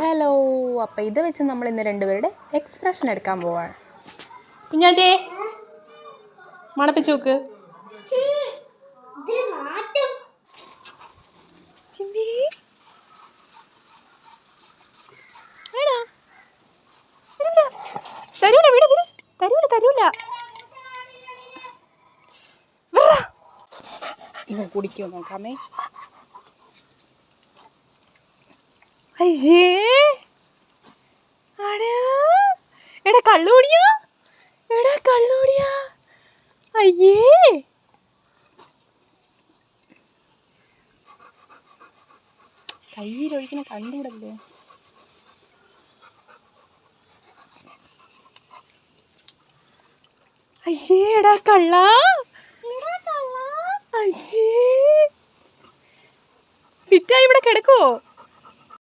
Hello, അപ്പോൾ ഇത് വെച്ച് നമ്മൾ ഇന്ന് രണ്ടുപേരുടെ എക്സ്പ്രഷൻ എടുക്കാൻ പോവാണ്. കുഞ്ഞാറ്റേ മണപ്പിച്ച് നോക്ക്. ചിമ്പി തരൂല, വിട വിട, തരൂല തരൂല. ഇവൻ കുടിക്കുമോ നോക്കാമേ. അയ്യേ എടാ കള്ളുകൂടിയാ, എടാ കള്ളുകൂടിയാ. അയ്യേ കയ്യിലൊഴിക്കണ കണ്ടുകൂടല്ലേ. അയ്യേ എടാ കള്ള. അയ്യേ ഫിറ്റായി ഇവിടെ കിടക്കുവോ?